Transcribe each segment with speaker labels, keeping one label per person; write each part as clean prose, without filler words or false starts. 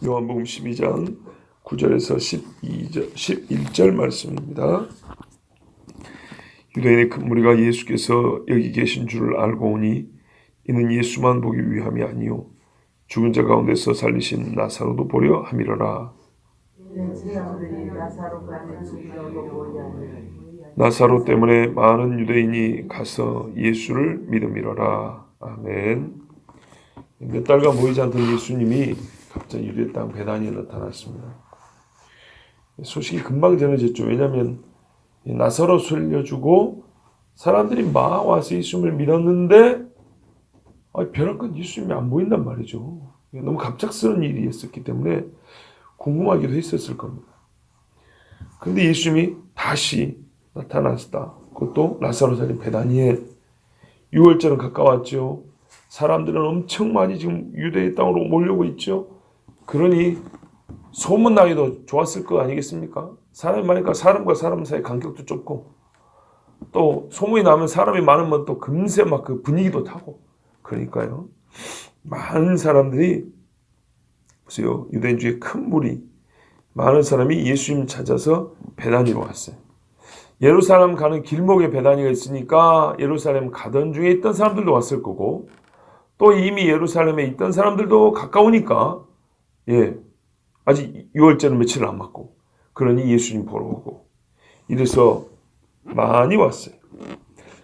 Speaker 1: 요한복음 12장 9절에서 11절 말씀입니다. 유대인의 큰 무리가 예수께서 여기 계신 줄을 알고 오니 이는 예수만 보기 위함이 아니요 죽은 자 가운데서 살리신 나사로도 보려 함이로라. 나사로 때문에 많은 유대인이 가서 예수를 믿음이로라. 아멘. 몇 달간 보이지 않던 예수님이 갑자기 유대 땅 베다니에 나타났습니다. 소식이 금방 전해졌죠. 왜냐하면 나사로 살려주고 사람들이 막 와서 예수님을 믿었는데 벼랑끝 예수님이 안 보인단 말이죠. 너무 갑작스러운 일이었기 때문에 궁금하기도 했었을 겁니다. 그런데 예수님이 다시 나타났다. 그것도 나사로 살린 베다니에. 6월절은 가까웠죠. 사람들은 엄청 많이 지금 유대의 땅으로 몰려오고 있죠. 그러니 소문나기도 좋았을 거 아니겠습니까? 사람이 많으니까 사람과 사람 사이 간격도 좁고 또 소문이 나면 사람이 많으면 또 금세 막 그 분위기도 타고 그러니까요. 많은 사람들이 보세요. 유대인 중에 큰 무리 많은 사람이 예수님 찾아서 베다니로 왔어요. 예루살렘 가는 길목에 베다니가 있으니까 예루살렘 가던 중에 있던 사람들도 왔을 거고 또 이미 예루살렘에 있던 사람들도 가까우니까 아직 6월절은 며칠 남았고 그러니 예수님 보러 오고 이래서 많이 왔어요.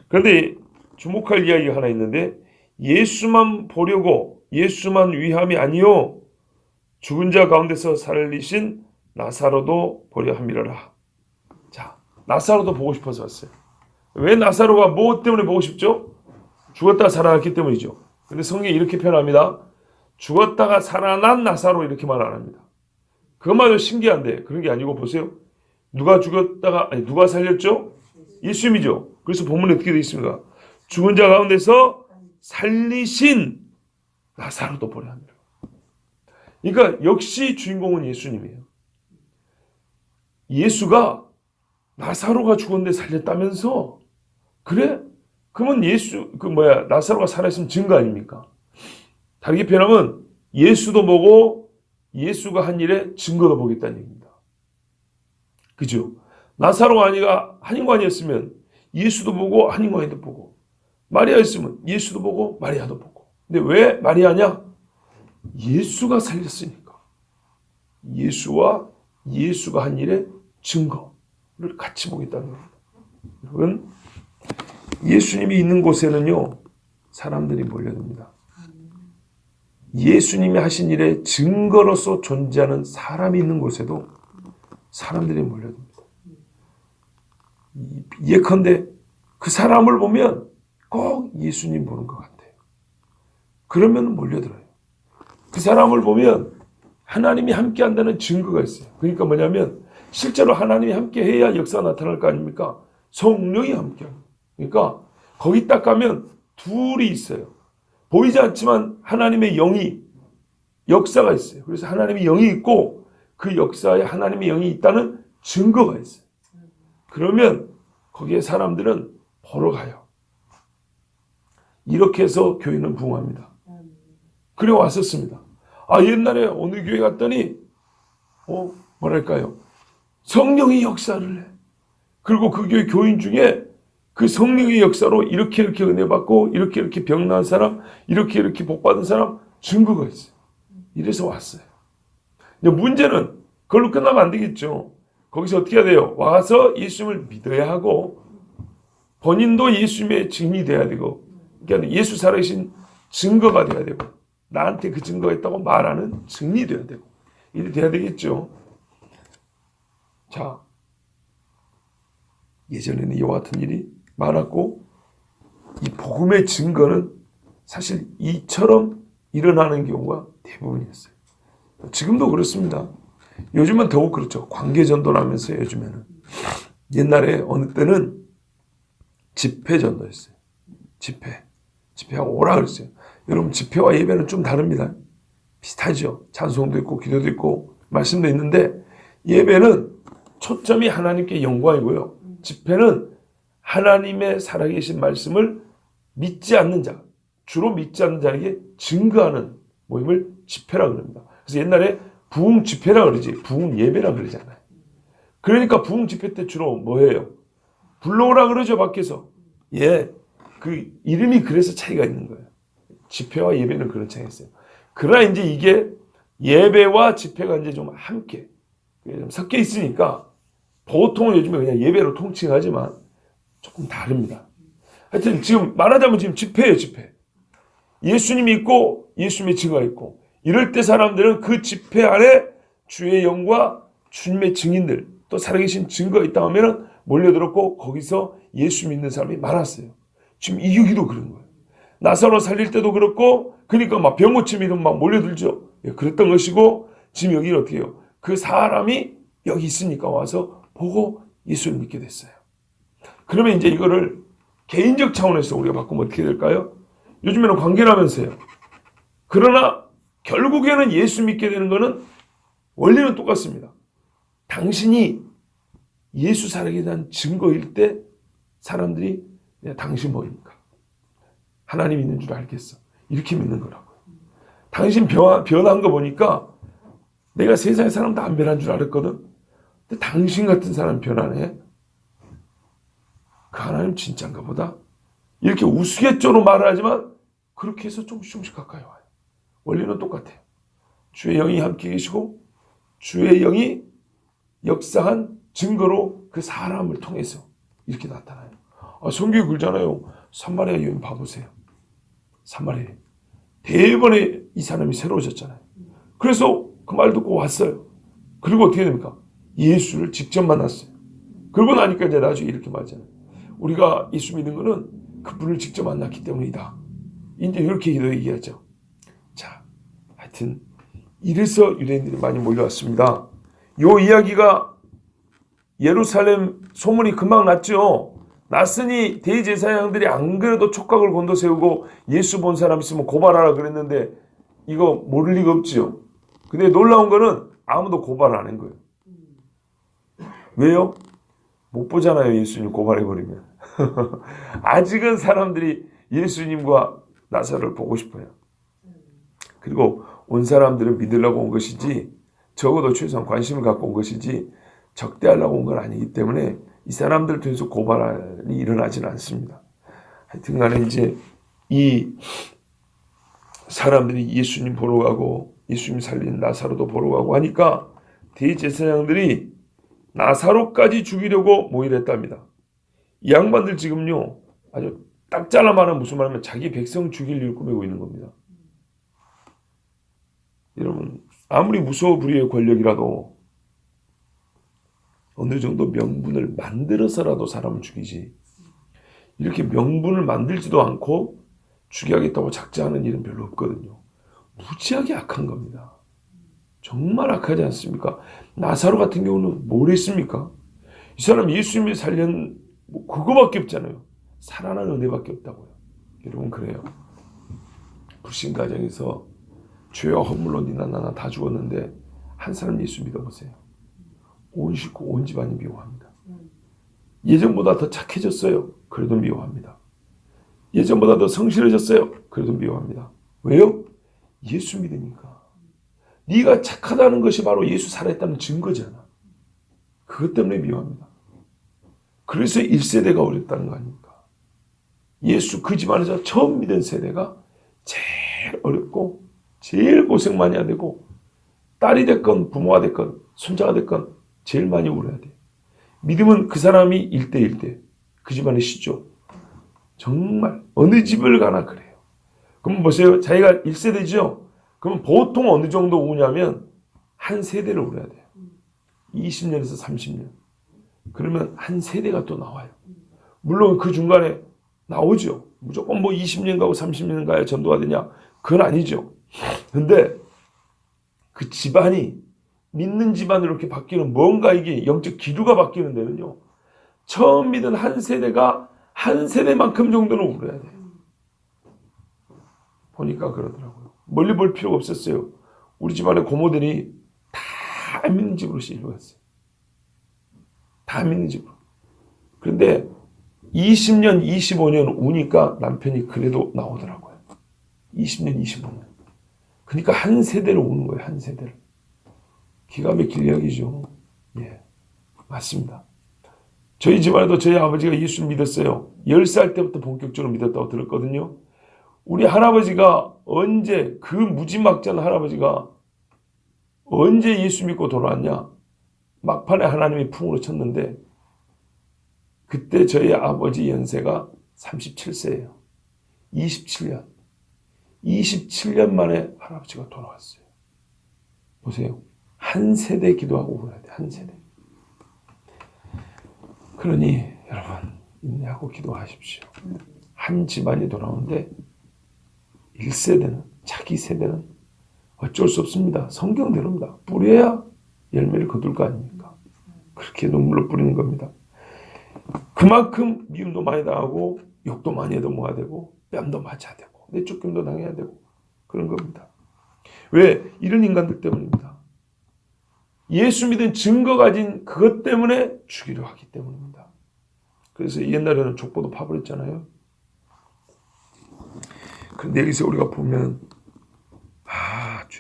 Speaker 1: 그런데 주목할 이야기가 하나 있는데 예수만 보려고 예수만 위함이 아니요 죽은 자 가운데서 살리신 나사로도 보려 함이로라. 자, 나사로도 보고 싶어서 왔어요. 왜 나사로가 뭐 때문에 보고 싶죠? 죽었다가 살아났기 때문이죠. 근데 성경이 이렇게 표현합니다. 죽었다가 살아난 나사로 이렇게 말 안 합니다. 그것마저 신기한데 그런 게 아니고 보세요. 누가 살렸죠? 예수님이죠. 그래서 본문에 어떻게 되어 있습니까? 죽은 자 가운데서 살리신 나사로도 보려 합니다. 그러니까 역시 주인공은 예수님이에요. 예수가 나사로가 죽었는데 살렸다면서? 그래? 그러면 나사로가 살아있으면 증거 아닙니까? 다르게 표현하면 예수도 보고 예수가 한 일에 증거도 보겠다는 얘기입니다. 그죠? 나사로가 한인관이었으면 예수도 보고 한인관이도 보고 마리아였으면 예수도 보고 마리아도 보고. 근데 왜 마리아냐? 예수가 살렸으니까. 예수가 한 일의 증거를 같이 보겠다는 겁니다. 여러분, 예수님이 있는 곳에는요, 사람들이 몰려듭니다. 예수님이 하신 일의 증거로서 존재하는 사람이 있는 곳에도 사람들이 몰려듭니다. 예컨대 그 사람을 보면 꼭 예수님 보는 것 같아요. 그러면 몰려들어요. 그 사람을 보면 하나님이 함께 한다는 증거가 있어요. 그러니까 뭐냐면 실제로 하나님이 함께 해야 역사가 나타날 거 아닙니까? 성령이 함께 합니다. 그러니까 거기 딱 가면 둘이 있어요. 보이지 않지만 하나님의 영이 역사가 있어요. 그래서 하나님의 영이 있고 그 역사에 하나님의 영이 있다는 증거가 있어요. 그러면 거기에 사람들은 보러 가요. 이렇게 해서 교회는 부흥합니다. 그래 왔었습니다. 옛날에 어느 교회 갔더니 성령의 역사를 해. 그리고 그 교회 교인 중에 그 성령의 역사로 이렇게 은혜 받고 이렇게 병 나은 사람, 이렇게 복 받은 사람 증거가 있어요. 이래서 왔어요. 근데 문제는 그걸로 끝나면 안 되겠죠. 거기서 어떻게 해야 돼요? 와서 예수님을 믿어야 하고 본인도 예수님의 증인이 돼야 되고 그러니까 예수 살아계신 증거가 돼야 되고 나한테 그 증거가 있다고 말하는 증인이 돼야 되고 이래 돼야 되겠죠. 자, 예전에는 이와 같은 일이 많았고 이 복음의 증거는 사실 이처럼 일어나는 경우가 대부분이었어요. 지금도 그렇습니다. 요즘은 더욱 그렇죠. 관계전도라면서 요즘에는. 옛날에 어느 때는 집회전도였어요. 집회하고 오라 그랬어요. 여러분 집회와 예배는 좀 다릅니다. 비슷하죠. 찬송도 있고 기도도 있고 말씀도 있는데 예배는 초점이 하나님께 영광이고요. 집회는 하나님의 살아계신 말씀을 주로 믿지 않는 자에게 증거하는 모임을 집회라고 합니다. 그래서 옛날에 부흥 집회라 그러지 부흥 예배라 그러잖아요. 그러니까 부흥 집회 때 주로 뭐 해요? 불러오라 그러죠, 밖에서. 예, 그 이름이 그래서 차이가 있는 거예요. 집회와 예배는 그런 차이가 있어요. 그러나 이제 이게 예배와 집회가 이제 좀 함께 좀 섞여 있으니까 보통은 요즘에 그냥 예배로 통칭하지만 조금 다릅니다. 하여튼 지금 말하자면 지금 집회예요, 집회. 예수님이 있고 예수님의 증거가 있고 이럴 때 사람들은 그 집회 안에 주의 영과 주님의 증인들 또 살아계신 증거가 있다 하면 몰려들었고 거기서 예수 믿는 사람이 많았어요. 지금 이 여기도 그런 거예요. 나사로 살릴 때도 그렇고 그러니까 막 병 고침 이름 막 몰려들죠. 예, 그랬던 것이고 지금 여기는 어떻게 해요? 그 사람이 여기 있으니까 와서 보고 예수를 믿게 됐어요. 그러면 이제 이거를 개인적 차원에서 우리가 바꾸면 어떻게 될까요? 요즘에는 관계라면서요. 그러나 결국에는 예수 믿게 되는 것은 원리는 똑같습니다. 당신이 예수 살아계에 대한 증거일 때 사람들이 당신 뭐입니까? 하나님 있는 줄 알겠어. 이렇게 믿는 거라고요. 당신 변한 거 보니까 내가 세상의 사람 다 안 변한 줄 알았거든. 근데 당신 같은 사람 변하네. 그 하나님 진짜인가 보다. 이렇게 우스갯소리로 말을 하지만 그렇게 해서 조금씩 가까이 와요. 원리는 똑같아요. 주의 영이 함께 계시고 주의 영이 역사한 증거로 그 사람을 통해서 이렇게 나타나요. 성경에 그러잖아요. 사마리아 여인 봐보세요. 사마리아 대번에 이 사람이 새로워졌잖아요. 그래서 그 말 듣고 왔어요. 그리고 어떻게 됩니까? 예수를 직접 만났어요. 그러고 나니까 이제 나중에 이렇게 말하잖아요. 우리가 예수 믿는 거는 그분을 직접 만났기 때문이다. 이제 이렇게 얘기하죠. 자, 하여튼 이래서 유대인들이 많이 몰려왔습니다. 요 이야기가 예루살렘 소문이 금방 났죠. 났으니 대제사장들이 안 그래도 촉각을 곤두세우고 예수 본 사람 있으면 고발하라 그랬는데 이거 모를 리가 없지요. 근데 놀라운 거는 아무도 고발 안 한 거예요. 왜요? 못 보잖아요. 예수님 고발해버리면. 아직은 사람들이 예수님과 나사로를 보고 싶어요. 그리고 온 사람들은 믿으려고 온 것이지 적어도 최소한 관심을 갖고 온 것이지 적대하려고 온 건 아니기 때문에 이 사람들 통해서 고발이 일어나지는 않습니다. 하여튼 간에 이제 이 사람들이 예수님 보러 가고 예수님 살린 나사로도 보러 가고 하니까 대제사장들이 나사로까지 죽이려고 모의했답니다. 이 양반들 지금요 아주 딱 잘라 말하면 무슨 말하면 자기 백성 죽일 일을 꾸미고 있는 겁니다. 여러분 아무리 무소불위의 권력이라도 어느 정도 명분을 만들어서라도 사람을 죽이지 이렇게 명분을 만들지도 않고 죽여야겠다고 작정하는 일은 별로 없거든요. 무지하게 악한 겁니다. 정말 악하지 않습니까? 나사로 같은 경우는 뭘 했습니까? 이 사람 예수님이 살린 그거밖에 없잖아요. 살아난 은혜밖에 없다고요. 여러분 그래요. 불신 가정에서 죄와 허물로 니나 나나 다 죽었는데 한 사람 예수 믿어보세요. 온 식구 온 집안이 미워합니다. 예전보다 더 착해졌어요. 그래도 미워합니다. 예전보다 더 성실해졌어요. 그래도 미워합니다. 왜요? 예수 믿으니까. 네가 착하다는 것이 바로 예수 살아있다는 증거잖아. 그것 때문에 미워합니다. 그래서 1세대가 어렵다는 거 아닙니까? 예수 그 집안에서 처음 믿은 세대가 제일 어렵고 제일 고생 많이 해야 되고 딸이 됐건 부모가 됐건 손자가 됐건 제일 많이 울어야 돼. 믿음은 그 사람이 1대1대 그 집안의 시죠. 정말 어느 집을 가나 그래요. 그럼 보세요. 자기가 1세대죠. 그럼 보통 어느 정도 우냐면 한 세대를 울어야 돼요. 20년에서 30년. 그러면 한 세대가 또 나와요. 물론 그 중간에 나오죠. 무조건 뭐 20년 가고 30년 가야 전도가 되냐? 그건 아니죠. 근데 그 집안이 믿는 집안으로 이렇게 바뀌는 뭔가 이게 영적 기류가 바뀌는 데는요. 처음 믿은 한 세대가 한 세대만큼 정도는 울어야 돼요. 보니까 그러더라고요. 멀리 볼 필요가 없었어요. 우리 집안의 고모들이 다 믿는 집으로 실려갔어요. 다 믿는 집으로. 그런데 20년, 25년 우니까 남편이 그래도 나오더라고요. 20년, 25년. 그러니까 한 세대를 우는 거예요. 한 세대를. 기가 막힐 이야기죠. 예, 맞습니다. 저희 집안에도 저희 아버지가 예수를 믿었어요. 10살 때부터 본격적으로 믿었다고 들었거든요. 우리 할아버지가 언제, 그 무지막지한 할아버지가 언제 예수 믿고 돌아왔냐? 막판에 하나님이 풍으로 쳤는데 그때 저희 아버지 연세가 37세예요. 27년 만에 할아버지가 돌아왔어요. 보세요. 한 세대 기도하고 그래야 돼. 한 세대. 그러니 여러분 인내하고 기도하십시오. 한 집안이 돌아오는데 1세대는, 자기 세대는 어쩔 수 없습니다. 성경대로입니다. 뿌려야 열매를 거둘 거 아닙니까? 그렇게 눈물로 뿌리는 겁니다. 그만큼 미움도 많이 당하고 욕도 많이 해도 뭐가 되고 뺨도 맞아야 되고 내쫓김도 당해야 되고 그런 겁니다. 왜? 이런 인간들 때문입니다. 예수 믿은 증거 가진 그것 때문에 죽이려 하기 때문입니다. 그래서 옛날에는 족보도 파버렸잖아요. 그런데 여기서 우리가 보면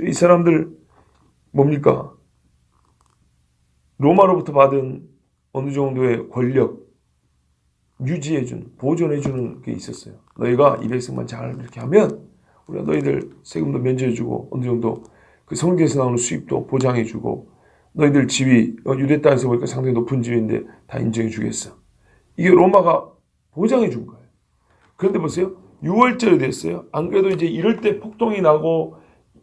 Speaker 1: 이 사람들 뭡니까? 로마로부터 받은 어느 정도의 권력 유지해주는, 보존해주는 게 있었어요. 너희가 이 백성만 잘 이렇게 하면 우리가 너희들 세금도 면제해주고 어느 정도 그 성경에서 나오는 수입도 보장해주고 너희들 지위, 유대 땅에서 보니까 상당히 높은 지위인데 다 인정해주겠어. 이게 로마가 보장해준 거예요. 그런데 보세요. 6월절이 됐어요. 안 그래도 이제 이럴 때 폭동이 나고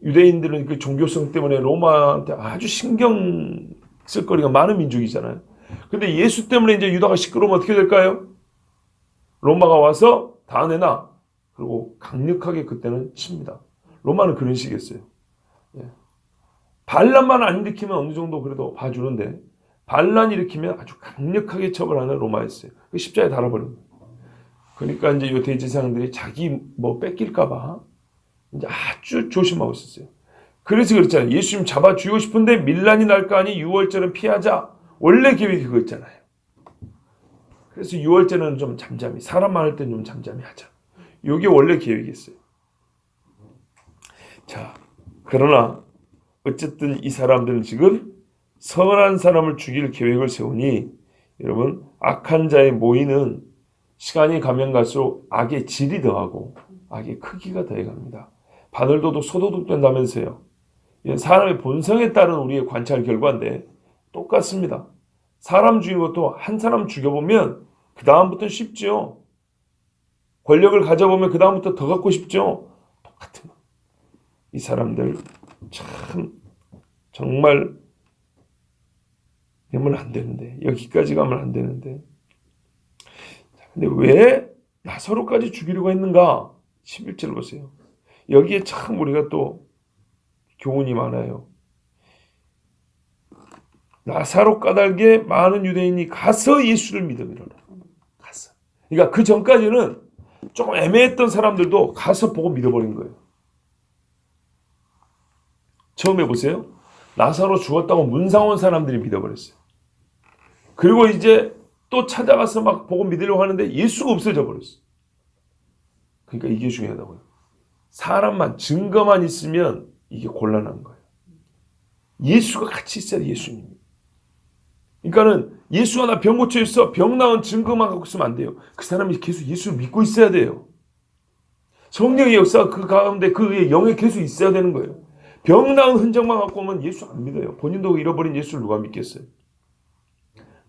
Speaker 1: 유대인들은 그 종교성 때문에 로마한테 아주 신경 쓸 거리가 많은 민족이잖아요. 근데 예수 때문에 이제 유다가 시끄러우면 어떻게 될까요? 로마가 와서 다 내놔. 그리고 강력하게 그때는 칩니다. 로마는 그런 식이었어요. 예. 반란만 안 일으키면 어느 정도 그래도 봐주는데 반란 일으키면 아주 강력하게 처벌하는 로마였어요. 그 십자가에 달아버린 거예요. 그러니까 이제 이 대제사장들이 자기 뭐 뺏길까봐 이제 아주 조심하고 있었어요. 그래서 그랬잖아요. 예수님 잡아 죽이고 싶은데 밀란이 날 거 아니 6월절은 피하자. 원래 계획이 그거였잖아요. 그래서 6월절은 좀 잠잠히, 사람 많을 땐 좀 잠잠히 하자. 이게 원래 계획이었어요. 자, 그러나 어쨌든 이 사람들은 지금 선한 사람을 죽일 계획을 세우니 여러분 악한 자의 모이는 시간이 가면 갈수록 악의 질이 더하고 악의 크기가 더해갑니다. 바늘도둑 소도둑 된다면서요. 사람의 본성에 따른 우리의 관찰 결과인데 똑같습니다. 사람 죽인 것도 한 사람 죽여보면 그 다음부터는 쉽죠. 권력을 가져보면 그 다음부터 더 갖고 싶죠. 똑같은 거. 이 사람들 참 정말 이러면 안 되는데 여기까지 가면 안 되는데 근데 왜 나사로까지 죽이려고 했는가? 11절 보세요. 여기에 참 우리가 또 교훈이 많아요. 나사로 까닭에 많은 유대인이 가서 예수를 믿음이로라. 가서. 그러니까 그 전까지는 조금 애매했던 사람들도 가서 보고 믿어버린 거예요. 처음에 보세요. 나사로 죽었다고 문상 온 사람들이 믿어버렸어요. 그리고 이제 또 찾아가서 막 보고 믿으려고 하는데 예수가 없어져 버렸어요. 그러니까 이게 중요하다고요. 사람만 증거만 있으면 이게 곤란한 거예요. 예수가 같이 있어야 돼, 예수님이. 그러니까는 예수가 나 병 고쳐 있어. 병 나은 증거만 갖고 있으면 안 돼요. 그 사람이 계속 예수를 믿고 있어야 돼요. 성령의 역사가 그 가운데 그의 영에 계속 있어야 되는 거예요. 병 나은 흔적만 갖고 오면 예수 안 믿어요. 본인도 잃어버린 예수를 누가 믿겠어요?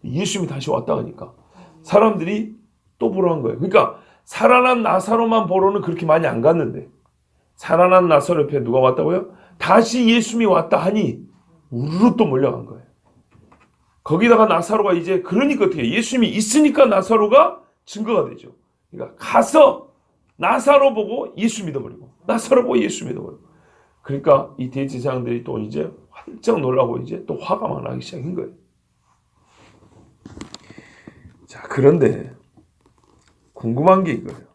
Speaker 1: 예수님이 다시 왔다 하니까 사람들이 또 보러 한 거예요. 그러니까 살아난 나사로만 보러는 그렇게 많이 안 갔는데 살아난 나사로 옆에 누가 왔다고요? 다시 예수님이 왔다 하니 우르르 또 몰려간 거예요. 거기다가 나사로가 이제 그러니까 어떻게 예수님이 있으니까 나사로가 증거가 되죠. 그러니까 가서 나사로 보고 예수 믿어버리고 나사로 보고 예수 믿어버리고 그러니까 이 대제사장들이 또 이제 활짝 놀라고 이제 또 화가 막 나기 시작한 거예요. 자, 그런데 궁금한 게 이거예요.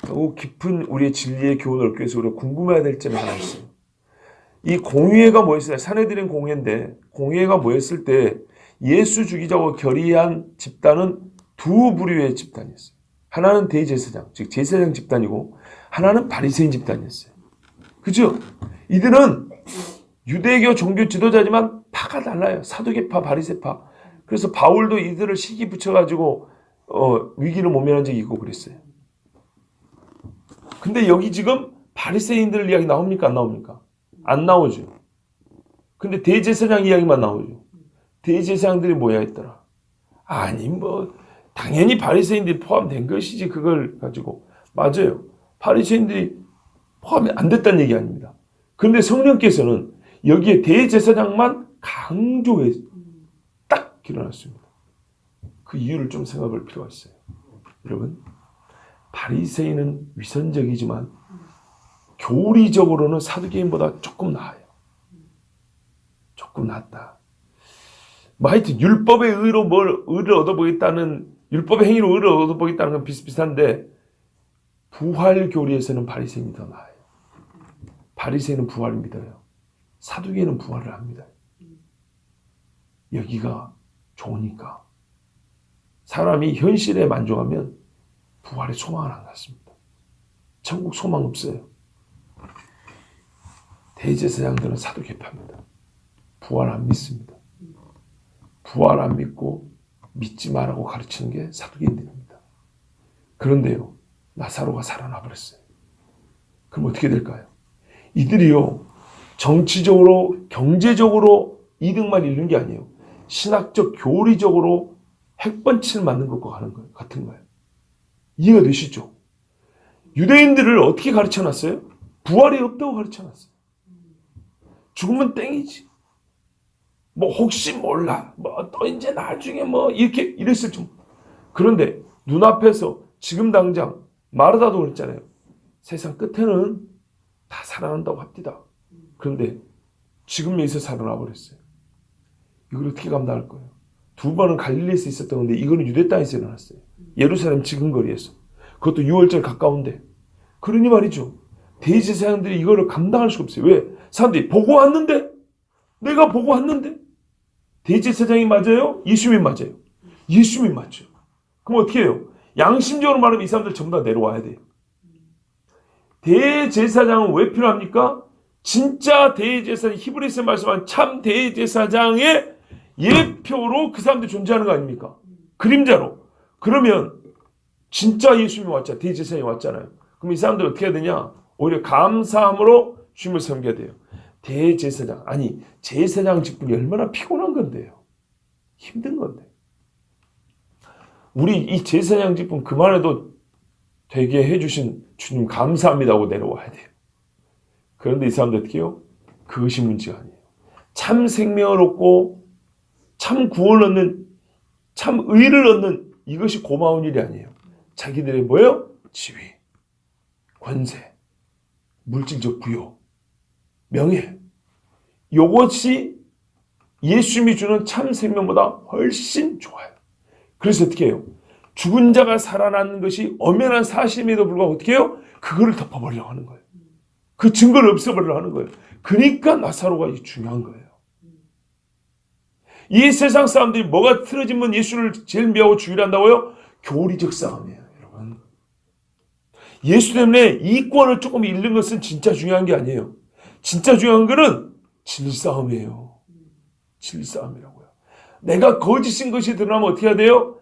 Speaker 1: 더욱 깊은 우리의 진리의 교훈을 얻기 위해서 우리가 궁금해야 될 점이 하나 있어요. 이 공회가 뭐였어요? 사내들인 공회인데 공회가 뭐였을 때 예수 죽이자고 결의한 집단은 두 부류의 집단이었어요. 하나는 대제사장, 즉 제사장 집단이고 하나는 바리새인 집단이었어요. 그죠? 이들은 유대교 종교 지도자지만 다 파가 달라요. 사두개파, 바리새파. 그래서 바울도 이들을 시기 붙여가지고 위기를 모면한 적이 있고 그랬어요. 근데 여기 지금 바리새인들 이야기 나옵니까? 안 나옵니까? 안 나오죠. 근데 대제사장 이야기만 나오죠. 대제사장들이 뭐야 했더라. 아니 당연히 바리새인들이 포함된 것이지 그걸 가지고. 맞아요. 바리새인들이 포함이 안 됐다는 얘기 아닙니다. 그런데 성령께서는 여기에 대제사장만 강조해서 딱 길어놨습니다. 그 이유를 좀 생각할 필요가 있어요. 여러분, 바리새인은 위선적이지만 교리적으로는 사두개인보다 조금 나아요. 조금 낫다. 하여튼 율법의 의로 의를 얻어보겠다는, 율법의 행위로 의를 얻어보겠다는 건 비슷비슷한데 부활 교리에서는 바리새인이 더 나아요. 바리새인은 부활을 믿어요. 사두개인은 부활을 합니다. 여기가 좋으니까. 사람이 현실에 만족하면 부활의 소망을 안 갖습니다. 천국 소망 없어요. 대제사장들은 사두개파입니다. 부활 안 믿습니다. 부활 안 믿고 믿지 말라고 가르치는 게 사두개인들입니다. 그런데요, 나사로가 살아나 버렸어요. 그럼 어떻게 될까요? 이들이요, 정치적으로 경제적으로 이득만 잃는 게 아니에요. 신학적 교리적으로 핵번치를 맞는 것과 같은 거예요. 이해가 되시죠? 유대인들을 어떻게 가르쳐놨어요? 부활이 없다고 가르쳐놨어요. 죽으면 땡이지. 혹시 몰라. 또 이제 나중에 이렇게 이랬을 좀. 그런데 눈앞에서 지금 당장 마르다도 그랬잖아요. 세상 끝에는 다 살아난다고 합디다. 그런데 지금 여기서 살아나 버렸어요. 이걸 어떻게 감당할 거예요? 두 번은 갈릴리에서 있었던 건데 이거는 유대 땅에서 일어났어요. 예루살렘 지근거리에서. 그것도 6월절 가까운데. 그러니 말이죠. 대제사장들이 이거를 감당할 수가 없어요. 왜? 사람들이 보고 왔는데? 내가 보고 왔는데? 대제사장이 맞아요? 예수님이 맞아요? 예수님이 맞죠. 그럼 어떻게 해요? 양심적으로 말하면 이 사람들 전부 다 내려와야 돼요. 대제사장은 왜 필요합니까? 진짜 대제사장, 히브리서에 말씀한 참 대제사장의 예표로 그 사람들이 존재하는 거 아닙니까? 그림자로. 그러면 진짜 예수님이 왔잖아요. 대제사장이 왔잖아요. 그럼 이 사람들 어떻게 해야 되냐? 오히려 감사함으로 주님을 섬겨야 돼요. 대제사장, 아니 제사장 직분이 얼마나 피곤한 건데요. 힘든 건데. 우리 이 제사장 직분 그만해도 되게 해주신 주님 감사합니다 하고 내려와야 돼요. 그런데 이 사람들 어떻게 해요? 그것이 문제가 아니에요. 참 생명을 얻고 참 구원을 얻는, 참 의를 얻는 이것이 고마운 일이 아니에요. 자기들의 뭐예요? 지위, 권세, 물질적 부여, 명예. 이것이 예수님이 주는 참 생명보다 훨씬 좋아요. 그래서 어떻게 해요? 죽은 자가 살아나는 것이 엄연한 사실임에도 불구하고 어떻게 해요? 그거를 덮어버리려고 하는 거예요. 그 증거를 없애버리려고 하는 거예요. 그러니까 나사로가 중요한 거예요. 이 세상 사람들이 뭐가 틀어지면 예수를 제일 미워하고 죽이려 한다고요? 교리적 싸움이에요, 여러분. 예수 때문에 이권을 조금 잃는 것은 진짜 중요한 게 아니에요. 진짜 중요한 거는 질싸움이에요. 질싸움이라고요. 내가 거짓인 것이 드러나면 어떻게 해야 돼요?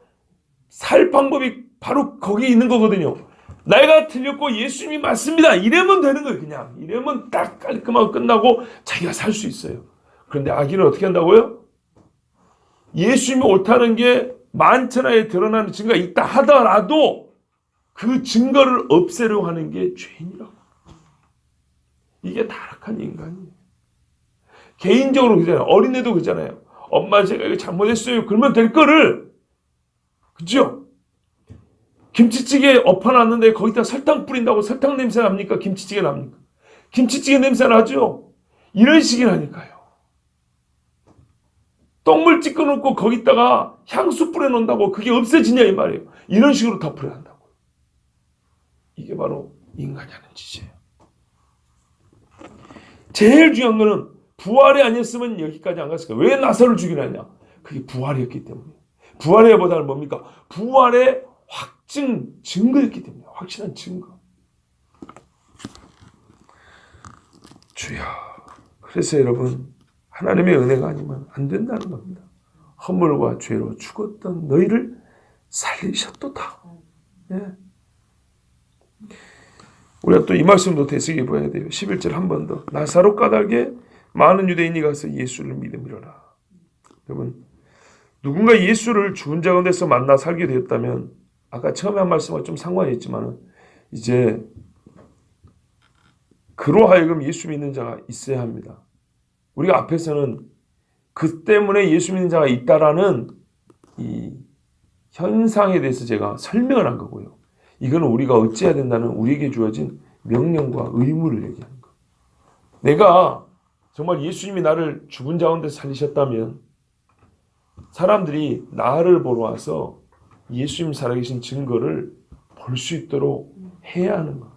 Speaker 1: 살 방법이 바로 거기에 있는 거거든요. 내가 틀렸고 예수님이 맞습니다. 이러면 되는 거예요. 그냥 이러면 딱 깔끔하고 끝나고 자기가 살 수 있어요. 그런데 악인은 어떻게 한다고요? 예수님이 옳다는 게 만천하에 드러나는 증거가 있다 하더라도 그 증거를 없애려고 하는 게 죄인이라고. 이게 타락한 인간이에요. 개인적으로 그러잖아요. 어린애도 그러잖아요. 엄마 제가 이거 잘못했어요. 그러면 될 거를. 그죠? 김치찌개 엎어놨는데 거기다 설탕 뿌린다고 설탕 냄새 납니까? 김치찌개 납니까? 김치찌개 냄새 나죠? 이런 식이라니까요. 똥물 찍어놓고 거기다가 향수 뿌려놓는다고 그게 없어지냐 이 말이에요. 이런 식으로 덮으려 한다고. 이게 바로 인간이 하는 짓이에요. 제일 중요한 거는 부활이 아니었으면 여기까지 안 갔을 거예요. 왜 나사로를 죽이느냐? 그게 부활이었기 때문에. 부활의 보다는 뭡니까? 부활의 확증, 증거였기 때문에. 확실한 증거. 주여. 그래서 여러분, 하나님의 은혜가 아니면 안 된다는 겁니다. 허물과 죄로 죽었던 너희를 살리셨도다. 예. 우리가 또 이 말씀도 되새겨봐야 돼요. 11절 한 번 더. 나사로 까닭에 많은 유대인이 가서 예수를 믿음이로라. 여러분, 누군가 예수를 죽은 자 가운데서 만나 살게 되었다면, 아까 처음에 한 말씀과 좀 상관이 있지만 이제 그로 하여금 예수 믿는 자가 있어야 합니다. 우리가 앞에서는 그 때문에 예수 믿는 자가 있다라는 이 현상에 대해서 제가 설명을 한 거고요. 이거는 우리가 어찌해야 된다는 우리에게 주어진 명령과 의무를 얘기하는 거예요. 내가 정말 예수님이 나를 죽은 자 가운데 살리셨다면 사람들이 나를 보러 와서 예수님 살아계신 증거를 볼 수 있도록 해야 하는 거예요.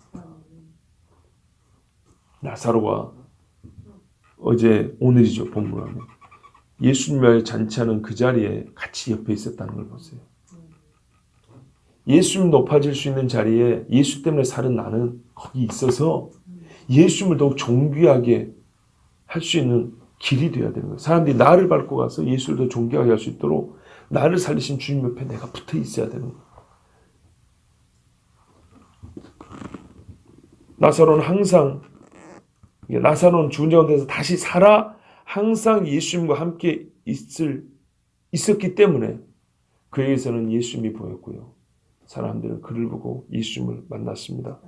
Speaker 1: 나사로가 어제 오늘이죠, 본문에 예수님을 잔치하는 그 자리에 같이 옆에 있었다는 걸 보세요. 예수님 높아질 수 있는 자리에 예수 때문에 사는 나는 거기 있어서 예수님을 더욱 존귀하게 할 수 있는 길이 되어야 되는 거예요. 사람들이 나를 밟고 가서 예수를 더 존귀하게 할 수 있도록 나를 살리신 주님 옆에 내가 붙어 있어야 되는 거예요. 나사로는 항상 나사로는 죽은 자 가운데서 다시 살아 항상 예수님과 함께 있었기 때문에 그에게서는 예수님이 보였고요. 사람들은 그를 보고 예수님을 만났습니다.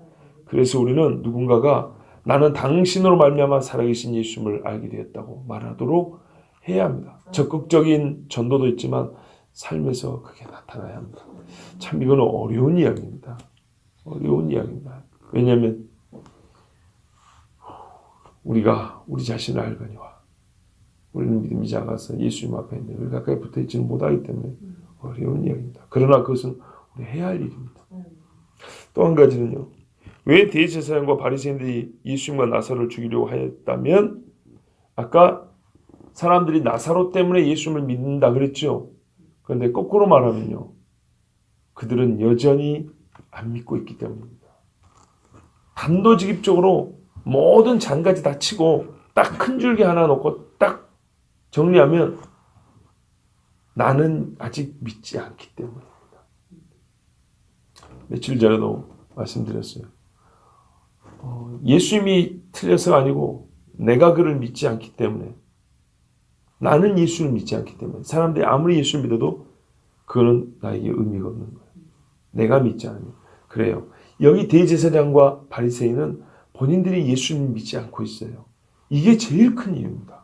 Speaker 1: 그래서 우리는 누군가가 나는 당신으로 말미암아 살아계신 예수님을 알게 되었다고 말하도록 해야 합니다. 적극적인 전도도 있지만 삶에서 그게 나타나야 합니다. 참 이거는 어려운 이야기입니다. 어려운 이야기입니다. 왜냐하면 우리가 우리 자신을 알거니와 우리는 믿음이 작아서 예수님 앞에 늘 가까이 붙어있지는 못하기 때문에 어려운 이야기입니다. 그러나 그것은 우리 해야 할 일입니다. 또 한 가지는요. 왜 대제사장과 바리새인들이 예수님과 나사로를 죽이려고 하였다면 아까 사람들이 나사로 때문에 예수님을 믿는다 그랬죠. 그런데 거꾸로 말하면요. 그들은 여전히 안 믿고 있기 때문입니다. 단도직입적으로 모든 잔가지 다 치고 딱 큰 줄기 하나 놓고 딱 정리하면 나는 아직 믿지 않기 때문입니다. 며칠 전에도 말씀드렸어요. 예수님이 틀려서가 아니고 내가 그를 믿지 않기 때문에 나는 예수를 믿지 않기 때문에 사람들이 아무리 예수를 믿어도 그거는 나에게 의미가 없는 거예요. 내가 믿지 않으면. 그래요. 여기 대제사장과 바리새인은 본인들이 예수님을 믿지 않고 있어요. 이게 제일 큰 이유입니다.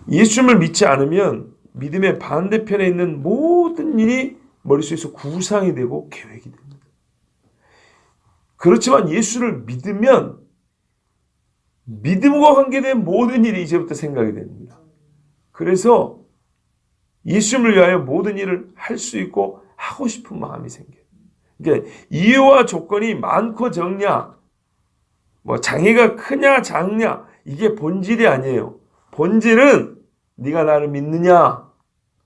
Speaker 1: 예수님을 믿지 않으면 믿음의 반대편에 있는 모든 일이 머릿속에서 구상이 되고 계획이 됩니다. 그렇지만 예수를 믿으면 믿음과 관계된 모든 일이 이제부터 생각이 됩니다. 그래서 예수님을 위하여 모든 일을 할 수 있고 하고 싶은 마음이 생겨요. 그러니까 이유와 조건이 많고 적냐, 장애가 크냐 작냐 이게 본질이 아니에요. 본질은 네가 나를 믿느냐,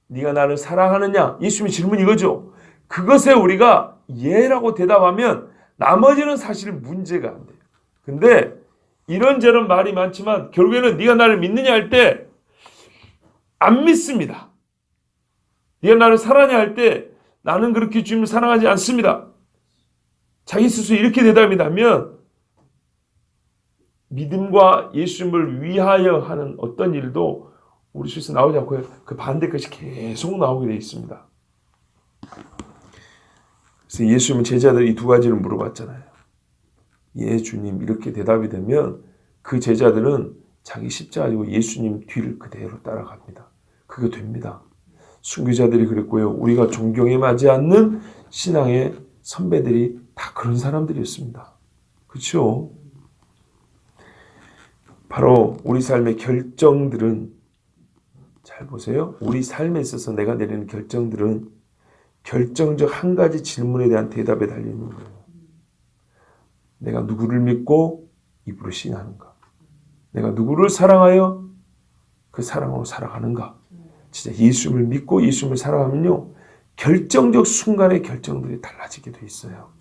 Speaker 1: 네가 나를 사랑하느냐. 예수님의 질문 이거죠. 그것에 우리가 예라고 대답하면 나머지는 사실 문제가 안 돼요. 근데 이런저런 말이 많지만 결국에는 네가 나를 믿느냐 할 때 안 믿습니다. 네가 나를 사랑하냐 할 때 나는 그렇게 주님을 사랑하지 않습니다. 자기 스스로 이렇게 대답이라면 믿음과 예수님을 위하여 하는 어떤 일도 우리 속에서 나오지 않고 그 반대 것이 계속 나오게 되어 있습니다. 그래서 예수님은 제자들이 이 두 가지를 물어봤잖아요. 예 주님 이렇게 대답이 되면 그 제자들은 자기 십자가 지고 예수님 뒤를 그대로 따라갑니다. 그게 됩니다. 순교자들이 그랬고요. 우리가 존경에 맞지 않는 신앙의 선배들이 다 그런 사람들이었습니다. 그렇죠? 바로 우리 삶의 결정들은 잘 보세요. 우리 삶에 있어서 내가 내리는 결정들은 결정적 한 가지 질문에 대한 대답에 달려있는 거예요. 내가 누구를 믿고 입으로 시인하는가? 내가 누구를 사랑하여 그 사랑으로 살아가는가? 진짜 예수님을 믿고 예수님을 사랑하면요. 결정적 순간의 결정들이 달라지게 돼 있어요.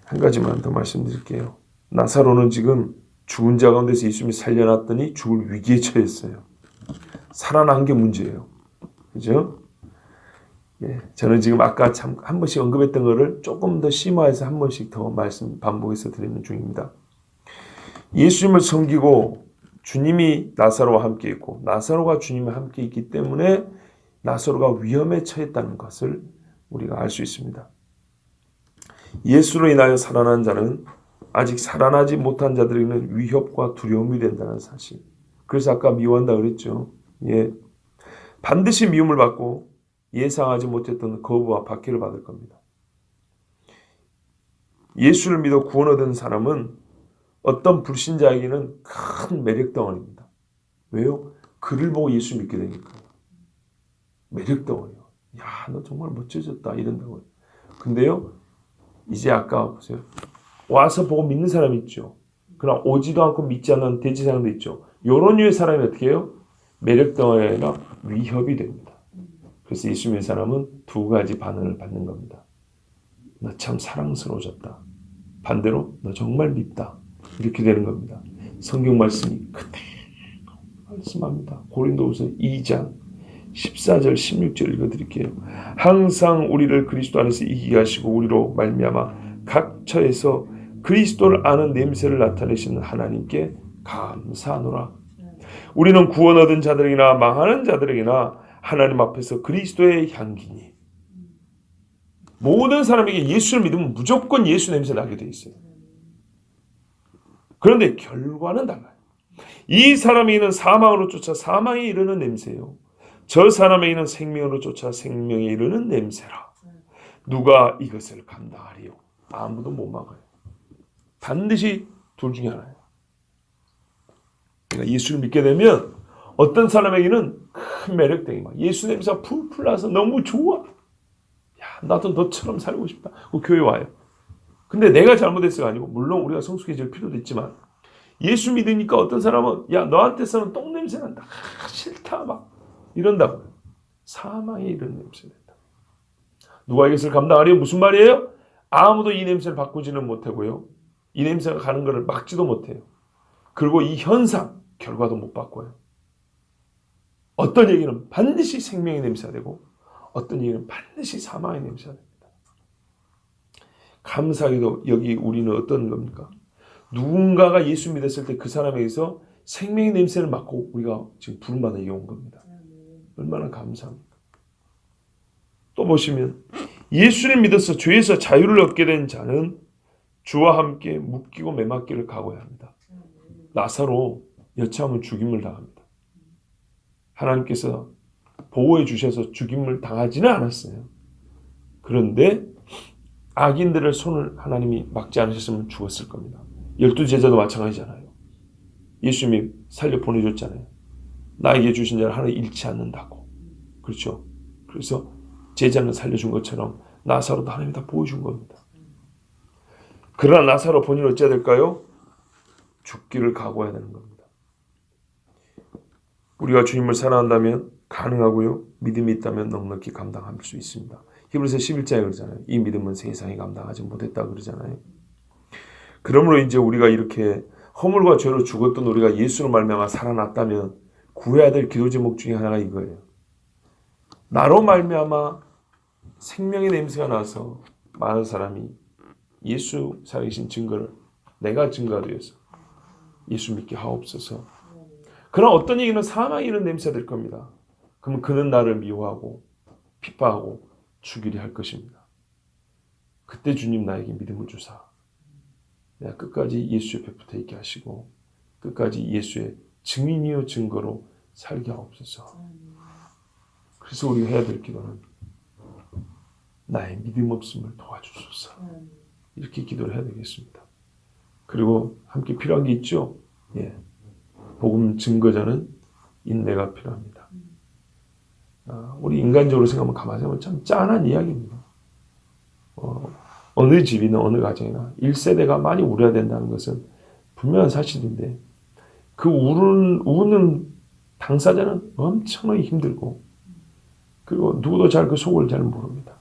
Speaker 1: 한 가지만 더 말씀드릴게요. 나사로는 지금 죽은 자 가운데서 예수님이 살려놨더니 죽을 위기에 처했어요. 살아난 게 문제예요. 그죠? 예, 저는 지금 아까 참 한 번씩 언급했던 거를 조금 더 심화해서 한 번씩 더 말씀 반복해서 드리는 중입니다. 예수님을 섬기고 주님이 나사로와 함께 있고 나사로가 주님과 함께 있기 때문에 나사로가 위험에 처했다는 것을 우리가 알 수 있습니다. 예수로 인하여 살아난 자는 아직 살아나지 못한 자들에게는 위협과 두려움이 된다는 사실. 그래서 아까 미워한다 그랬죠. 예, 반드시 미움을 받고 예상하지 못했던 거부와 박해를 받을 겁니다. 예수를 믿어 구원 얻은 사람은 어떤 불신자에게는 큰 매력 덩어리입니다. 왜요? 그를 보고 예수 믿게 되니까. 매력 덩어리요. 야, 너 정말 멋져졌다 이런다고요. 근데요, 이제 아까 보세요. 와서 보고 믿는 사람이 있죠. 그러나 오지도 않고 믿지 않는 돼지 사람도 있죠. 이런 류의 사람이 어떻게 해요? 매력 덩어리가 아니라 위협이 됩니다. 그래서 예수 믿는 사람은 두 가지 반응을 받는 겁니다. 너 참 사랑스러워졌다. 반대로 너 정말 밉다. 이렇게 되는 겁니다. 성경 말씀이 그대로 말씀합니다. 고린도후서 2장 14절 16절 읽어드릴게요. 항상 우리를 그리스도 안에서 이기게 하시고 우리로 말미암아 각 처에서 그리스도를 아는 냄새를 나타내시는 하나님께 감사하노라. 우리는 구원 얻은 자들에게나 망하는 자들에게나 하나님 앞에서 그리스도의 향기니. 모든 사람에게 예수를 믿으면 무조건 예수 냄새 나게 돼 있어요. 그런데 결과는 달라요. 이 사람에게는 사망으로 쫓아 사망에 이르는 냄새요. 저 사람에게는 생명으로 쫓아 생명에 이르는 냄새라. 누가 이것을 감당하리요? 아무도 못 막아요. 반드시 둘 중에 하나예요. 그러니까 예수를 믿게 되면 어떤 사람에게는 큰 매력적이 막 예수 냄새가 풀풀 나서 너무 좋아. 야, 나도 너처럼 살고 싶다. 그 교회 와요. 근데 내가 잘못했어가 아니고 물론 우리가 성숙해질 필요도 있지만 예수 믿으니까 어떤 사람은 야, 너한테서는 똥 냄새 난다. 싫다 막 이런다고요. 사망에 이런 냄새 난다. 누가 이것을 감당하리요? 무슨 말이에요? 아무도 이 냄새를 바꾸지는 못하고요. 이 냄새가 가는 것을 막지도 못해요. 그리고 이 현상 결과도 못 바꿔요. 어떤 얘기는 반드시 생명의 냄새가 되고 어떤 얘기는 반드시 사망의 냄새가 됩니다. 감사하게도 여기 우리는 어떤 겁니까? 누군가가 예수 믿었을 때 그 사람에게서 생명의 냄새를 맡고 우리가 지금 부름받아 이겨온 겁니다. 얼마나 감사합니까? 또 보시면 예수를 믿어서 죄에서 자유를 얻게 된 자는 주와 함께 묶이고 매맞기를 각오해야 합니다. 나사로 여차하면 죽임을 당합니다. 하나님께서 보호해 주셔서 죽임을 당하지는 않았어요. 그런데 악인들의 손을 하나님이 막지 않으셨으면 죽었을 겁니다. 12제자도 마찬가지잖아요. 예수님이 살려 보내줬잖아요. 나에게 주신 자를 하나 잃지 않는다고. 그렇죠? 그래서 제자는 살려준 것처럼 나사로도 하나님이 다 보여준 겁니다. 그러나 나사로 본인은 어찌해야 될까요? 죽기를 각오해야 되는 겁니다. 우리가 주님을 사랑한다면 가능하고요. 믿음이 있다면 넉넉히 감당할 수 있습니다. 히브리서 11장에 그러잖아요. 이 믿음은 세상이 감당하지 못했다 그러잖아요. 그러므로 이제 우리가 이렇게 허물과 죄로 죽었던 우리가 예수로 말미암아 살아났다면 구해야 될 기도 제목 중에 하나가 이거예요. 나로 말미암아 생명의 냄새가 나서 많은 사람이 예수 살아계신 증거를 내가 증거하여서 예수 믿게 하옵소서. 그러나 어떤 얘기는 사망이 이런 냄새가 될 겁니다. 그러면 그는 나를 미워하고 핍박하고 죽이려 할 것입니다. 그때 주님 나에게 믿음을 주사 내가 끝까지 예수 옆에 붙어 있게 하시고 끝까지 예수의 증인이요 증거로 살게 하옵소서. 그래서 우리가 해야 될 기도는 나의 믿음 없음을 도와주소서. 이렇게 기도를 해야 되겠습니다. 그리고 함께 필요한 게 있죠. 예, 복음 증거자는 인내가 필요합니다. 우리 인간적으로 생각하면 가만히 생각하면 참 짠한 이야기입니다. 어느 집이나 어느 가정이나 1세대가 많이 울어야 된다는 것은 분명한 사실인데 그 우는 당사자는 엄청나게 힘들고 그리고 누구도 잘 그 속을 잘 모릅니다.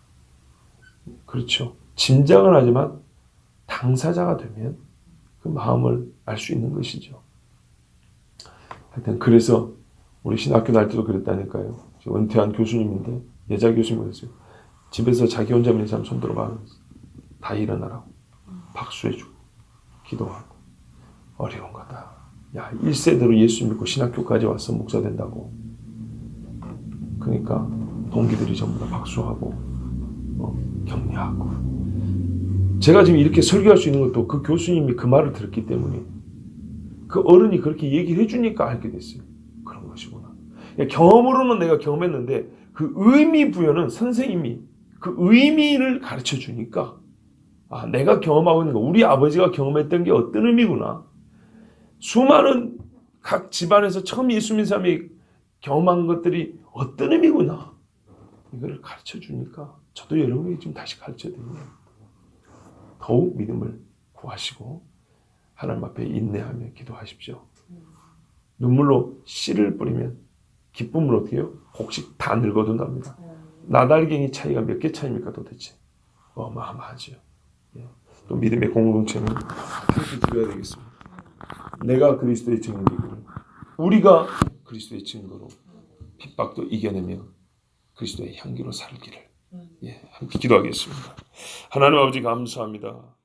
Speaker 1: 그렇죠. 짐작은 하지만 당사자가 되면 그 마음을 알 수 있는 것이죠. 하여튼 그래서 우리 신학교 다닐 때도 그랬다니까요. 은퇴한 교수님인데 여자 교수님이었어요. 집에서 자기 혼자 있는 사람 손 들어봐. 다 일어나라고 박수해주고 기도하고 어려운 거다. 야, 1세대로 예수 믿고 신학교까지 와서 목사 된다고. 그러니까 동기들이 전부 다 박수하고 격려하고. 제가 지금 이렇게 설교할 수 있는 것도 그 교수님이 그 말을 들었기 때문에 그 어른이 그렇게 얘기를 해주니까 알게 됐어요. 그런 것이구나. 경험으로는 내가 경험했는데 그 의미 부여는 선생님이 그 의미를 가르쳐 주니까 아, 내가 경험하고 있는 거, 우리 아버지가 경험했던 게 어떤 의미구나. 수많은 각 집안에서 처음 예수 믿는 사람이 경험한 것들이 어떤 의미구나. 이거를 가르쳐 주니까 저도 여러분에게 지금 다시 가르쳐 드리네요. 더욱 믿음을 구하시고 하나님 앞에 인내하며 기도하십시오. 눈물로 씨를 뿌리면 기쁨을 어떻게 해요? 곡식 다 늙어둔답니다. 나달갱이 차이가 몇 개 차이입니까 도대체? 어마어마하죠. 또 믿음의 공동체는 이렇게 드려야 되겠습니다. 내가 그리스도의 증인이고 우리가 그리스도의 증거로 핍박도 이겨내며 그리스도의 향기로 살기를 함께 기도하겠습니다. 하나님 아버지 감사합니다.